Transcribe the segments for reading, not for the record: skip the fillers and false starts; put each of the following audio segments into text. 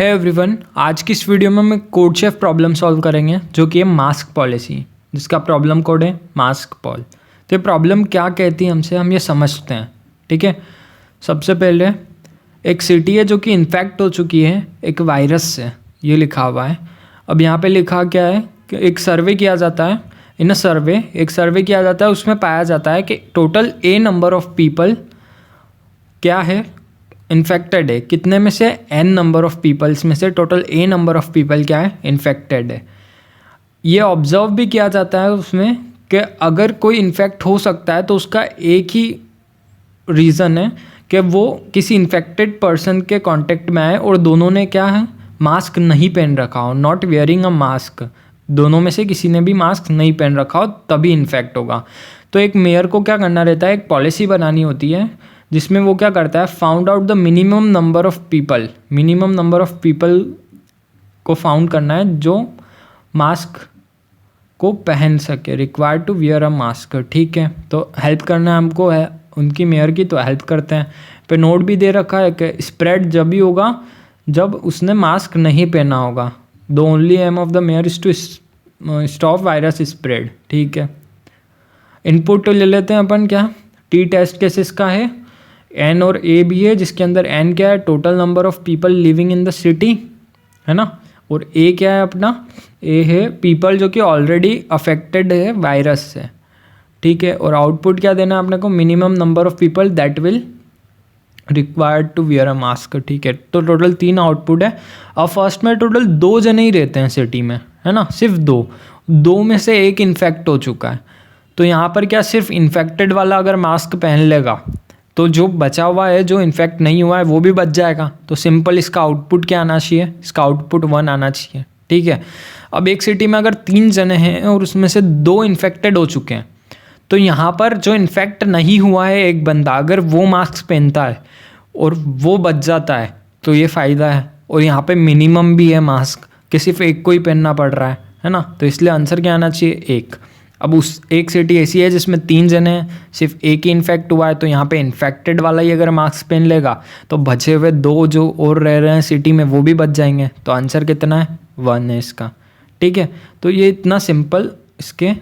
Hey everyone, आज की इस वीडियो में हम कोड शेफ प्रॉब्लम सॉल्व करेंगे जो कि है मास्क पॉलिसी, जिसका प्रॉब्लम कोड है मास्क पॉल। तो ये प्रॉब्लम क्या कहती है हमसे, हम ये समझते हैं। ठीक है, सबसे पहले एक सिटी है जो कि इन्फेक्ट हो चुकी है एक वायरस से, ये लिखा हुआ है। अब यहाँ पे लिखा क्या है कि एक सर्वे किया जाता है। इन अ सर्वे एक सर्वे किया जाता है, उसमें पाया जाता है कि total A number of people क्या है इन्फेक्टेड है। कितने में से एन नंबर ऑफ पीपल्स में से total A number of people क्या है इन्फेक्टेड है। ये ऑब्जर्व भी किया जाता है उसमें कि अगर कोई इन्फेक्ट हो सकता है तो उसका एक ही रीज़न है कि वो किसी इन्फेक्टेड पर्सन के कांटेक्ट में आए और दोनों ने क्या है मास्क नहीं पहन रखा हो, नॉट वेयरिंग अ मास्क। दोनों में से किसी ने भी मास्क नहीं पहन रखा हो तभी इन्फेक्ट होगा। तो एक मेयर को क्या करना रहता है, एक पॉलिसी बनानी होती है जिसमें वो क्या करता है, found out the minimum number of people. Minimum number of people को फाउंड करना है जो मास्क को पहन सके, required to wear a mask. ठीक है, तो हेल्प करना है हमको है उनकी मेयर की, तो हेल्प करते हैं। पे नोट भी दे रखा है कि स्प्रेड जब भी होगा जब उसने मास्क नहीं पहना होगा। The only aim of the mayor is to stop virus spread. ठीक है, इनपुट तो ले लेते हैं अपन, क्या टी टेस्ट केसेस का है, एन और ए भी है, जिसके अंदर एन क्या है total number of people living in the city है ना, और ए क्या है अपना, ए है पीपल जो कि ऑलरेडी अफेक्टेड है वायरस से। ठीक है, और आउटपुट क्या देना है अपने को, minimum number of people that will required to wear a mask. ठीक है, तो टोटल 3 आउटपुट है। अब फर्स्ट में टोटल 2 जने ही रहते हैं सिटी में है ना, सिर्फ 2 में से एक इन्फेक्ट हो चुका है। तो यहाँ पर क्या सिर्फ इन्फेक्टेड वाला अगर मास्क पहन लेगा तो जो बचा हुआ है जो इन्फेक्ट नहीं हुआ है वो भी बच जाएगा। तो सिंपल इसका आउटपुट क्या आना चाहिए, इसका आउटपुट 1 आना चाहिए। ठीक है, अब एक सिटी में अगर 3 जने हैं और उसमें से 2 इन्फेक्टेड हो चुके हैं, तो यहाँ पर जो इन्फेक्ट नहीं हुआ है एक बंदा अगर वो मास्क पहनता है और वो बच जाता है तो ये फ़ायदा है। और यहाँ पे मिनिमम भी है मास्क कि सिर्फ एक को ही पहनना पड़ रहा है ना, तो इसलिए आंसर क्या आना चाहिए 1। अब उस एक सिटी ऐसी है जिसमें 3 जने हैं, सिर्फ एक ही इन्फेक्ट हुआ है, तो यहाँ पे इन्फेक्टेड वाला ही अगर मास्क पहन लेगा तो बचे हुए 2 जो और रह रहे हैं सिटी में वो भी बच जाएंगे। तो आंसर कितना है 1 है इसका। ठीक है, तो ये इतना सिंपल इसके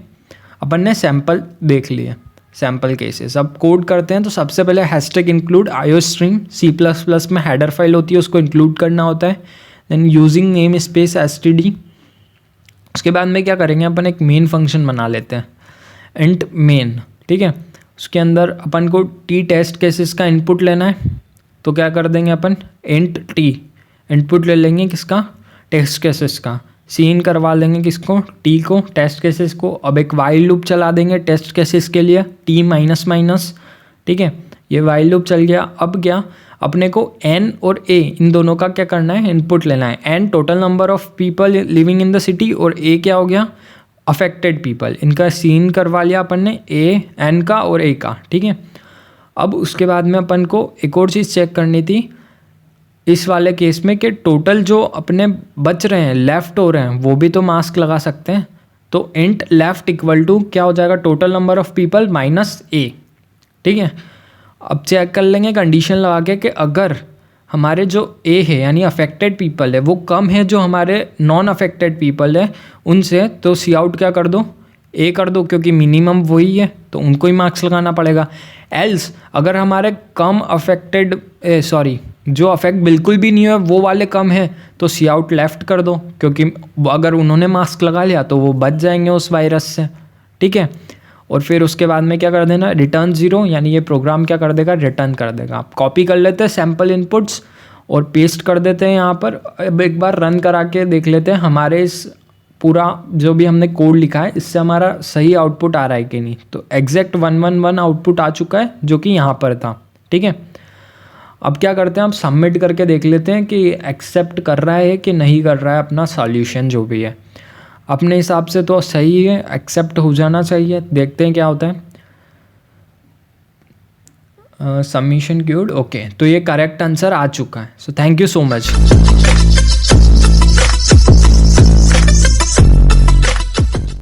अपन ने सैम्पल देख लिए, सैम्पल केसेस। अब कोड करते हैं। तो सबसे पहले हैशटैग इंक्लूड आईओस्ट्रीम, C++ में हेडर फाइल होती है उसको इंक्लूड करना होता है। Then using name space std। उसके बाद में क्या करेंगे अपन, एक मेन फंक्शन बना लेते हैं इंट मेन। ठीक है, उसके अंदर अपन को टी टेस्ट केसेस का इनपुट लेना है, तो क्या कर देंगे अपन इंट टी इनपुट ले लेंगे किसका, टेस्ट केसेस का। सीन करवा लेंगे किसको, टी को, टेस्ट केसेस को। अब एक वाइल लूप चला देंगे टेस्ट केसेस के लिए, टी माइनस माइनस। ठीक है, ये वाइल लूप चल गया। अब क्या अपने को एन और ए इन दोनों का क्या करना है, इनपुट लेना है। N total number of people living in the city और ए क्या हो गया अफेक्टेड पीपल। इनका सीन करवा लिया अपन ने, ए एन का और ए का। ठीक है, अब उसके बाद में अपन को एक और चीज़ चेक करनी थी इस वाले केस में कि टोटल जो अपने बच रहे हैं लेफ़्ट हो रहे हैं वो भी तो मास्क लगा सकते हैं। तो इंट लेफ़्ट इक्वल टू क्या हो जाएगा, total number of people minus A. ठीक है, अब चेक कर लेंगे कंडीशन लगा के कि अगर हमारे जो ए है यानी अफेक्टेड पीपल है वो कम है जो हमारे नॉन अफेक्टेड पीपल है उनसे, तो सी आउट क्या कर दो, ए कर दो, क्योंकि मिनिमम वही है तो उनको ही मार्क्स लगाना पड़ेगा। एल्स अगर हमारे कम अफेक्टेड जो अफेक्ट बिल्कुल भी नहीं है वो वाले कम है तो सी आउट लेफ्ट कर दो, क्योंकि अगर उन्होंने मास्क लगा लिया तो वो बच जाएंगे उस वायरस से। ठीक है, और फिर उसके बाद में क्या कर देना, रिटर्न 0, यानी ये प्रोग्राम क्या कर देगा, रिटर्न कर देगा। आप कॉपी कर लेते हैं सैम्पल इनपुट्स और पेस्ट कर देते हैं यहाँ पर। अब एक बार रन करा के देख लेते हैं हमारे इस पूरा जो भी हमने कोड लिखा है इससे हमारा सही आउटपुट आ रहा है कि नहीं। तो एग्जैक्ट 111 आउटपुट आ चुका है जो कि यहाँ पर था। ठीक है, अब क्या करते हैं, आप सबमिट करके देख लेते हैं कि एक्सेप्ट कर रहा है कि नहीं कर रहा है अपना सॉल्यूशन जो भी है। अपने हिसाब से तो सही है, एक्सेप्ट हो जाना चाहिए। देखते हैं क्या होता है। सबमिशन क्यूड, ओके, तो ये करेक्ट आंसर आ चुका है। So thank you so much.